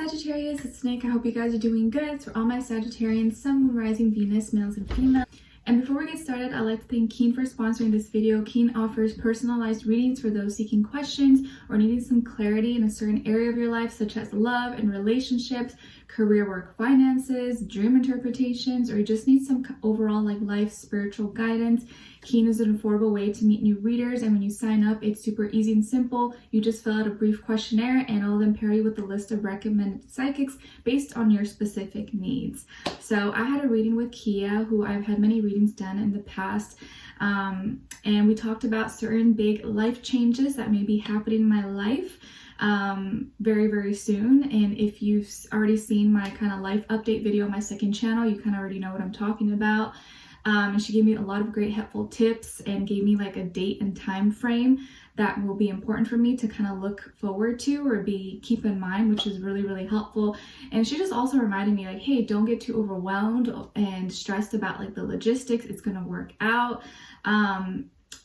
Sagittarius, it's Nick. I hope you guys are doing good. It's for all my Sagittarians, Sun, Moon, Rising, Venus, males and females. And before we get started, I'd like to thank Keen for sponsoring this video. Keen offers personalized readings for those seeking questions or needing some clarity in a certain area of your life, such as love and relationships, career, work, finances, dream interpretations, or you just need some overall life spiritual guidance. Keen is an affordable way to meet new readers, and when you sign up, it's super easy and simple. You just fill out a brief questionnaire and it'll then pair you with a list of recommended psychics based on your specific needs. So I had a reading with Kia, who I've had many readings done in the past, and we talked about certain big life changes that may be happening in my life very, very soon. And if you've already seen my kind of life update video on my second channel, you kind of already know what I'm talking about. And she gave me a lot of great helpful tips and gave me like a date and time frame that will be important for me to kind of look forward to or keep in mind, which is really, really helpful. And she just also reminded me hey, don't get too overwhelmed and stressed about the logistics. It's going to work out.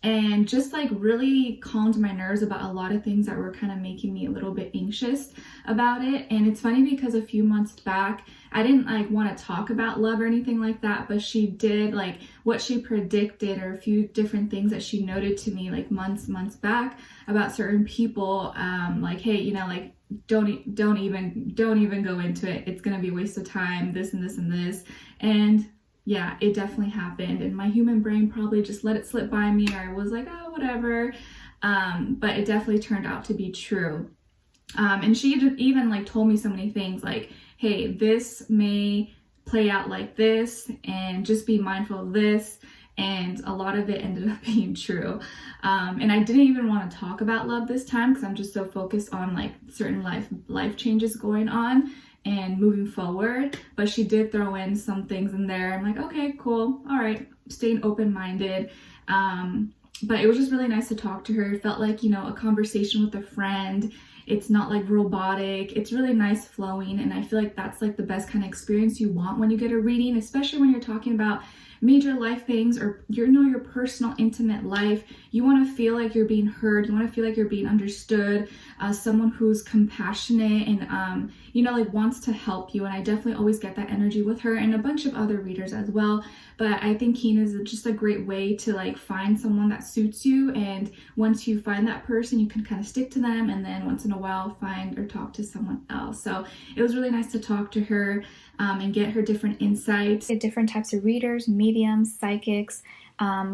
And just really calmed my nerves about a lot of things that were kind of making me a little bit anxious about it. And it's funny because a few months back, I didn't want to talk about love or anything like that, but she did what she predicted, or a few different things that she noted to me months back about certain people. Hey, don't even go into it. It's going to be a waste of time, this and this and this. And yeah, it definitely happened, and my human brain probably just let it slip by me, or I was like, oh, whatever. But it definitely turned out to be true. And she even told me so many things hey, this may play out like this, and just be mindful of this. And a lot of it ended up being true. And I didn't even want to talk about love this time because I'm just so focused on certain life changes going on and moving forward. But she did throw in some things in there. I'm like, okay, cool. All right. Staying open-minded. But it was just really nice to talk to her. It felt like, a conversation with a friend. It's not robotic. It's really nice flowing. And I feel like that's the best kind of experience you want when you get a reading, especially when you're talking about major life things or your personal intimate life. You want to feel like you're being heard. You want to feel like you're being understood. Someone who's compassionate and wants to help you. And I definitely always get that energy with her and a bunch of other readers as well. But I think Keen is just a great way to find someone that suits you, and once you find that person, you can kind of stick to them, and then once in a while find or talk to someone else. So it was really nice to talk to her and get her different insights. Different types of readers, mediums, psychics.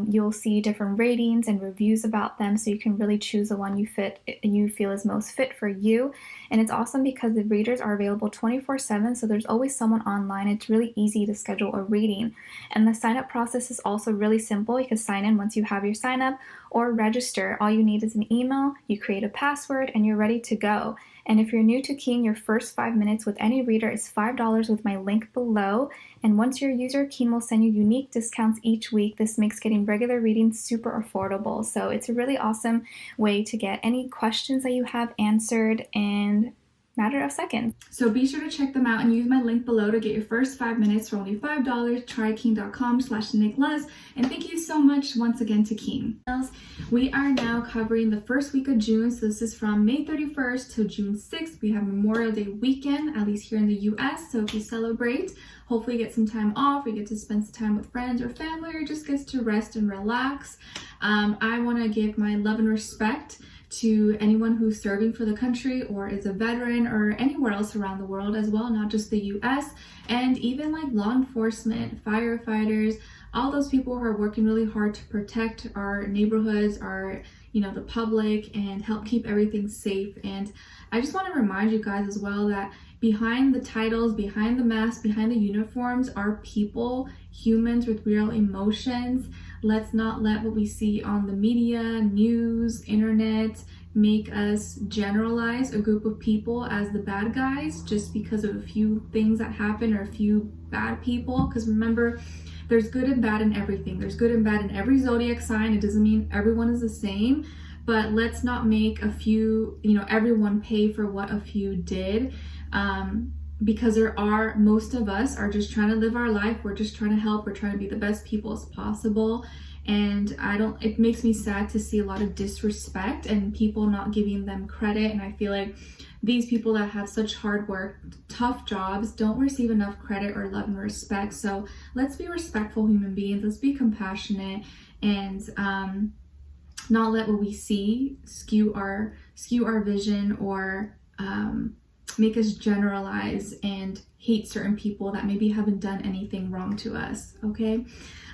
You'll see different ratings and reviews about them, so you can really choose the one you feel is most fit for you. And it's awesome because the readers are available 24/7, so there's always someone online. It's really easy to schedule a reading, and the sign up process is also really simple. You can sign in once you have your sign up or register. All you need is an email, you create a password, and you're ready to go. And if you're new to Keen, your first 5 minutes with any reader is $5 with my link below. And once you're a user, Keen will send you unique discounts each week. This makes getting regular readings super affordable. So it's a really awesome way to get any questions that you have answered in matter of seconds. So be sure to check them out and use my link below to get your first 5 minutes for only $5. Try keen.com/Nicloves. And thank you so much once again to Keen. We are now covering the first week of June. So this is from May 31st to June 6th. We have Memorial Day weekend, at least here in the US. So if you celebrate, hopefully you get some time off, or you get to spend some time with friends or family, or just gets to rest and relax. I want to give my love and respect to anyone who's serving for the country or is a veteran, or anywhere else around the world as well, not just the US, and even law enforcement, firefighters, all those people who are working really hard to protect our neighborhoods, our the public, and help keep everything safe. And I just want to remind you guys as well that behind the titles, behind the masks, behind the uniforms are people, humans with real emotions. Let's not let what we see on the media, news, internet make us generalize a group of people as the bad guys just because of a few things that happen or a few bad people. Because remember, there's good and bad in everything. There's good and bad in every zodiac sign. It doesn't mean everyone is the same, but let's not make a few, everyone pay for what a few did. Because most of us are just trying to live our life. We're just trying to help. We're trying to be the best people as possible. And it makes me sad to see a lot of disrespect and people not giving them credit. And I feel like these people that have such hard work, tough jobs, don't receive enough credit or love and respect. So let's be respectful human beings. Let's be compassionate and not let what we see skew our vision or make us generalize and hate certain people that maybe haven't done anything wrong to us. Okay.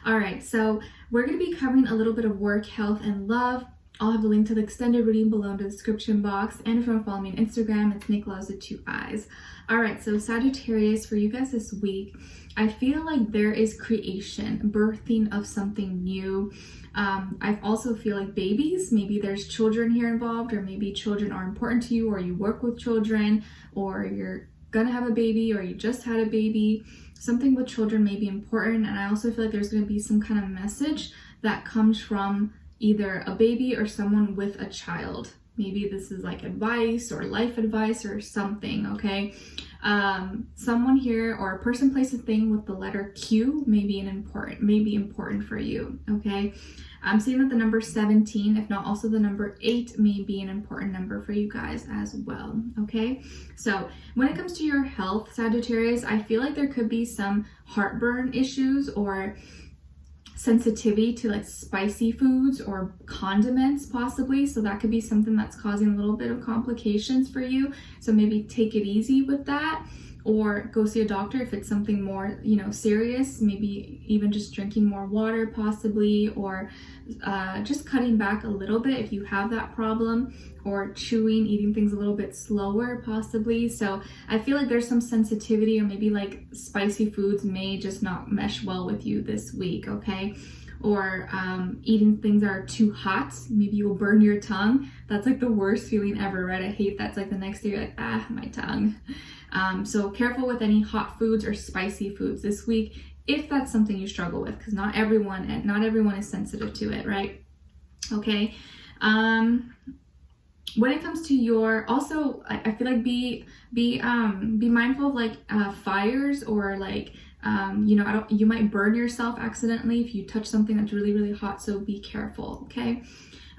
All right. So we're going to be covering a little bit of work, health, and love. I'll have the link to the extended reading below in the description box. And if you want to follow me on Instagram, it's Nicloves with 2 eyes. All right. So Sagittarius, for you guys this week, I feel like there is creation, birthing of something new. I also feel like babies, maybe there's children here involved, or maybe children are important to you, or you work with children, or you're gonna have a baby, or you just had a baby. Something with children may be important. And I also feel like there's gonna be some kind of message that comes from either a baby or someone with a child. Maybe this is like advice or life advice or something, okay? Someone here or a person, place, a thing with the letter Q may be important for you, okay? I'm seeing that the number 17, if not also the number 8, may be an important number for you guys as well, okay? So when it comes to your health, Sagittarius, I feel like there could be some heartburn issues or sensitivity to like spicy foods or condiments possibly. So that could be something that's causing a little bit of complications for you. So maybe take it easy with that, or go see a doctor if it's something more, serious. Maybe even just drinking more water possibly, or just cutting back a little bit if you have that problem, or eating things a little bit slower possibly. So I feel like there's some sensitivity, or maybe like spicy foods may just not mesh well with you this week, okay? Or eating things that are too hot, maybe you will burn your tongue. That's like the worst feeling ever, right? I hate that. It's like the next day you're like, my tongue. So careful with any hot foods or spicy foods this week, if that's something you struggle with, because not everyone is sensitive to it, right? Okay. When it comes to also, I feel like be mindful of like fires, or like you might burn yourself accidentally if you touch something that's really, really hot. So be careful. Okay.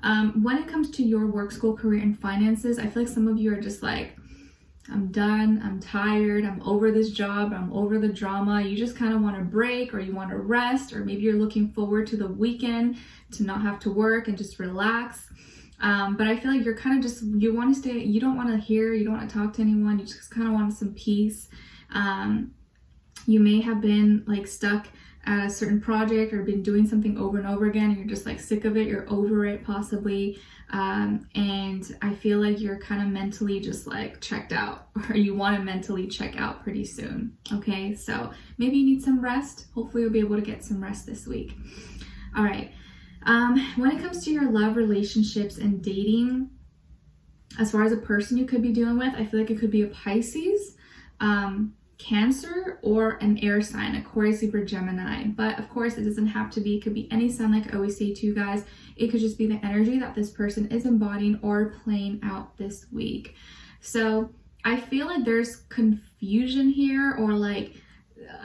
When it comes to your work, school, career, and finances, I feel like some of you are just like, I'm done, I'm tired, I'm over this job, I'm over the drama. You just kind of want to break, or you want to rest, or maybe you're looking forward to the weekend to not have to work and just relax. But I feel like you're kind of just, you want to stay, you don't want to talk to anyone, you just kind of want some peace. You may have been like stuck at a certain project, or been doing something over and over again, and you're just like sick of it, you're over it possibly. And I feel like you're kind of mentally just like checked out, or you want to mentally check out pretty soon. Okay, so maybe you need some rest. Hopefully you'll be able to get some rest this week. All right. When it comes to your love, relationships, and dating, as far as a person you could be dealing with, I feel like it could be a Pisces, Cancer, or an air sign, Aquarius, Libra, Gemini. But of course, it doesn't have to be. It could be any sign, like I always say to you guys. It could just be the energy that this person is embodying or playing out this week. So I feel like there's confusion here, or like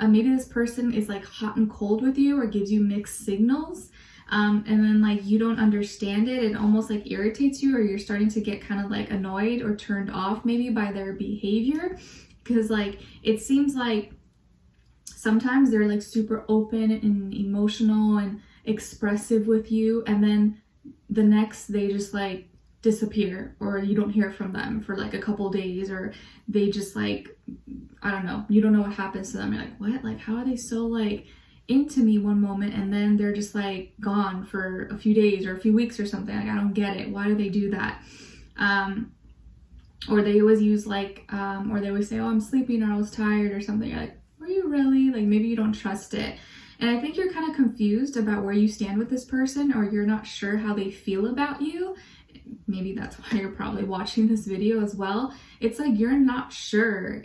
maybe this person is like hot and cold with you, or gives you mixed signals. And then like you don't understand it, and almost like irritates you, or you're starting to get kind of like annoyed or turned off maybe by their behavior. Because like it seems like sometimes they're like super open and emotional and expressive with you, and then the next they just like disappear, or you don't hear from them for like a couple days, or they just like, I don't know, you don't know what happens to them. You're like, what? Like, how are they so like into me one moment, and then they're just like gone for a few days or a few weeks or something? Like, I don't get it. Why do they do that? Or they always use like, or they always say, oh, I'm sleeping, or I was tired or something. You're like, were you really? Like, maybe you don't trust it. And I think you're kind of confused about where you stand with this person, or you're not sure how they feel about you. Maybe that's why you're probably watching this video as well. It's like you're not sure.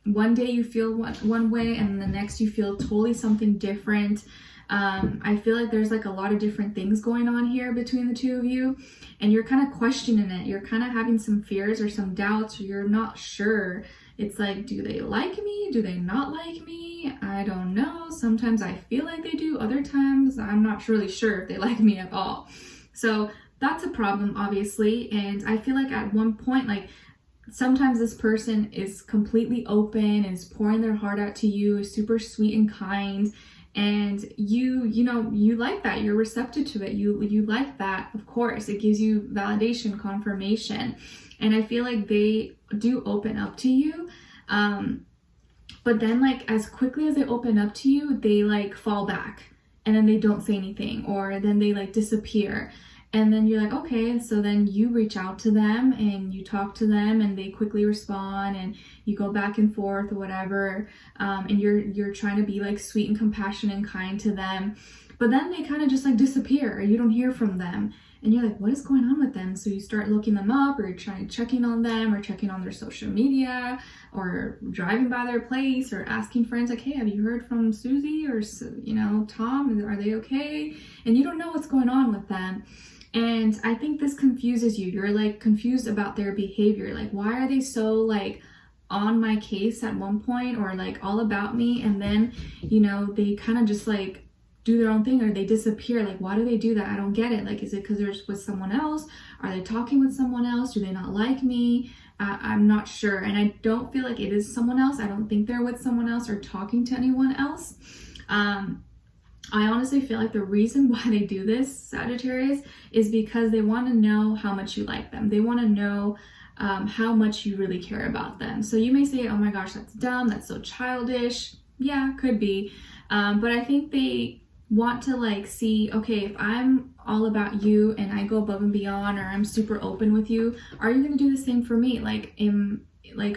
One day you feel one way, and the next you feel totally something different. I feel like there's like a lot of different things going on here between the two of you, and you're kind of questioning it. You're kind of having some fears or some doubts, or you're not sure. It's like, do they like me? Do they not like me? I don't know. Sometimes I feel like they do. Other times I'm not really sure if they like me at all. So that's a problem, obviously. And I feel like at one point, like, sometimes this person is completely open and is pouring their heart out to you, is super sweet and kind, and you like that. You're receptive to it. You like that. Of course, it gives you validation, confirmation, and I feel like they do open up to you. But then, like, as quickly as they open up to you, they like fall back, and then they don't say anything, or then they like disappear. And then you're like, okay, and so then you reach out to them and you talk to them, and they quickly respond, and you go back and forth or whatever. And you're trying to be like sweet and compassionate and kind to them. But then they kind of just like disappear, or you don't hear from them. And you're like, what is going on with them? So you start looking them up, or you're checking on them, or checking on their social media, or driving by their place, or asking friends like, hey, have you heard from Susie or, Tom? Are they okay? And you don't know what's going on with them. And I think this confuses you. You're like confused about their behavior. Like, why are they so like on my case at one point, or like all about me? And then, they kind of just like do their own thing, or they disappear. Like, why do they do that? I don't get it. Like, is it because they're with someone else? Are they talking with someone else? Do they not like me? I'm not sure. And I don't feel like it is someone else. I don't think they're with someone else or talking to anyone else. I honestly feel like the reason why they do this, Sagittarius, is because they want to know how much you like them. They want to know how much you really care about them. So you may say, oh my gosh, that's dumb. That's so childish. Yeah, could be. But I think they want to like see, okay, if I'm all about you and I go above and beyond, or I'm super open with you, are you going to do the same for me? Like,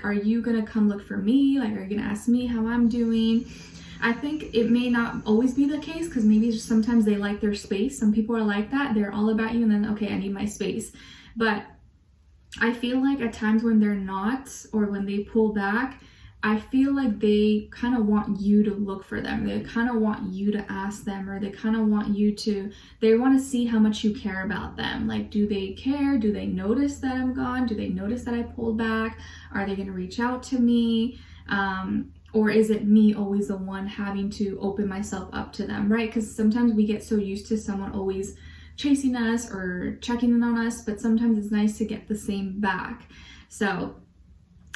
are you going to come look for me? Like, are you going to ask me how I'm doing? I think it may not always be the case, because maybe just sometimes they like their space. Some people are like that. They're all about you, and then, okay, I need my space. But I feel like at times when they're not, or when they pull back, I feel like they kind of want you to look for them. They kind of want you to ask them, or they kind of want they want to see how much you care about them. Like, do they care? Do they notice that I'm gone? Do they notice that I pulled back? Are they going to reach out to me? Or is it me always the one having to open myself up to them, right? Because sometimes we get so used to someone always chasing us or checking in on us, but sometimes it's nice to get the same back. So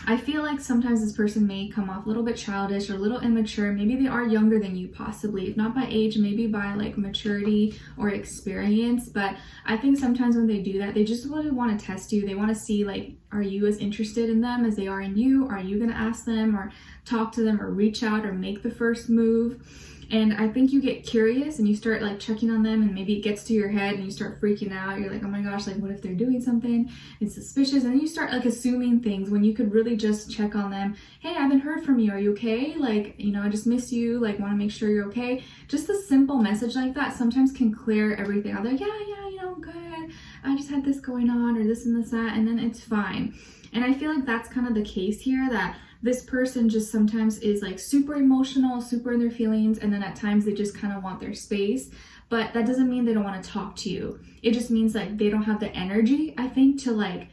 I feel like sometimes this person may come off a little bit childish or a little immature. Maybe they are younger than you, possibly. If not by age, maybe by like maturity or experience. But I think sometimes when they do that, they just really want to test you. They want to see, like, are you as interested in them as they are in you? Are you going to ask them or talk to them or reach out or make the first move? And I think you get curious and you start like checking on them, and maybe it gets to your head and you start freaking out. You're like, oh my gosh, like what if they're doing something? It's suspicious. And then you start like assuming things when you could really just check on them. Hey, I haven't heard from you. Are you okay? Like, I just miss you. Like, want to make sure you're okay. Just a simple message like that sometimes can clear everything out. They're like, yeah, I'm good. I just had this going on, or this and this, that, and then it's fine. And I feel like that's kind of the case here, that this person just sometimes is like super emotional, super in their feelings, and then at times they just kind of want their space. But that doesn't mean they don't want to talk to you. It just means like they don't have the energy, I think, to like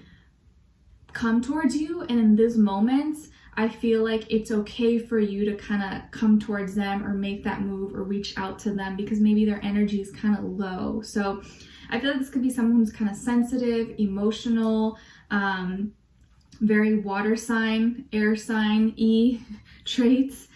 come towards you. And in these moments, I feel like it's okay for you to kind of come towards them or make that move or reach out to them, because maybe their energy is kind of low. So I feel like this could be someone who's kind of sensitive, emotional, very water sign, air sign, traits,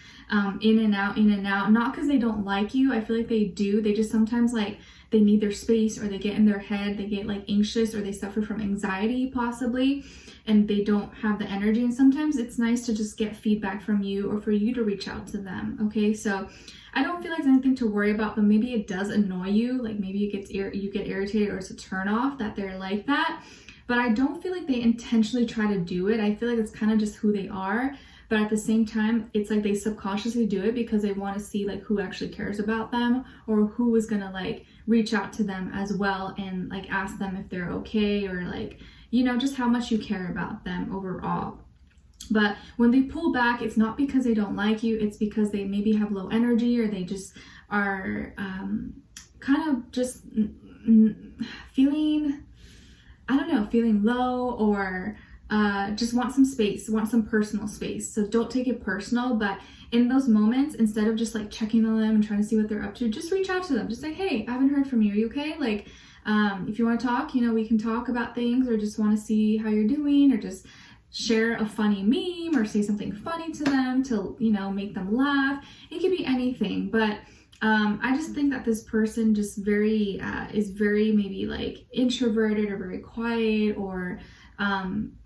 in and out, not because they don't like you. I feel like they do. They just sometimes like they need their space, or they get in their head, they get like anxious, or they suffer from anxiety possibly, and they don't have the energy. And sometimes it's nice to just get feedback from you, or for you to reach out to them. Okay, so I don't feel like there's anything to worry about, but maybe it does annoy you. Like maybe you get irritated, or it's a turn off that they're like that. But I don't feel like they intentionally try to do it. I feel like it's kind of just who they are. But at the same time, it's like they subconsciously do it because they want to see like who actually cares about them, or who is gonna like reach out to them as well and like ask them if they're okay, or like, just how much you care about them overall. But when they pull back, it's not because they don't like you. It's because they maybe have low energy, or they just are kind of just feeling low, or just want some space, want some personal space. So don't take it personal, but in those moments, instead of just like checking on them and trying to see what they're up to, just reach out to them. Just like, hey, I haven't heard from you. Are you okay? Like, if you want to talk, we can talk about things, or just want to see how you're doing, or just share a funny meme or say something funny to them to, you know, make them laugh. It could be anything, but I just think that this person just is very maybe like introverted or very quiet, or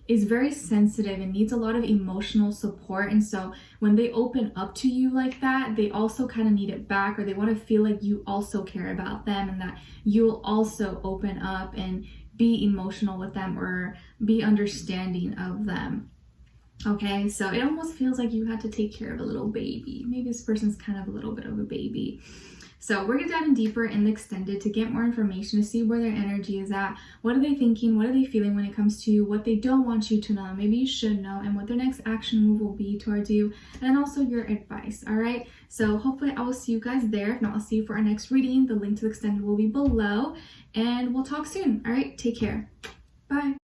is very sensitive and needs a lot of emotional support. And so when they open up to you like that, they also kind of need it back, or they want to feel like you also care about them and that you'll also open up and be emotional with them or be understanding of them. Okay, so it almost feels like you had to take care of a little baby. Maybe this person's kind of a little bit of a baby. So we're gonna dive in deeper in the extended to get more information, to see where their energy is at. What are they thinking? What are they feeling when it comes to you? What they don't want you to know, maybe you should know, and what their next action move will be towards you, and also your advice. All right, so hopefully I will see you guys there. If not, I'll see you for our next reading. The link to the extended will be below, and we'll talk soon. All right, take care. Bye.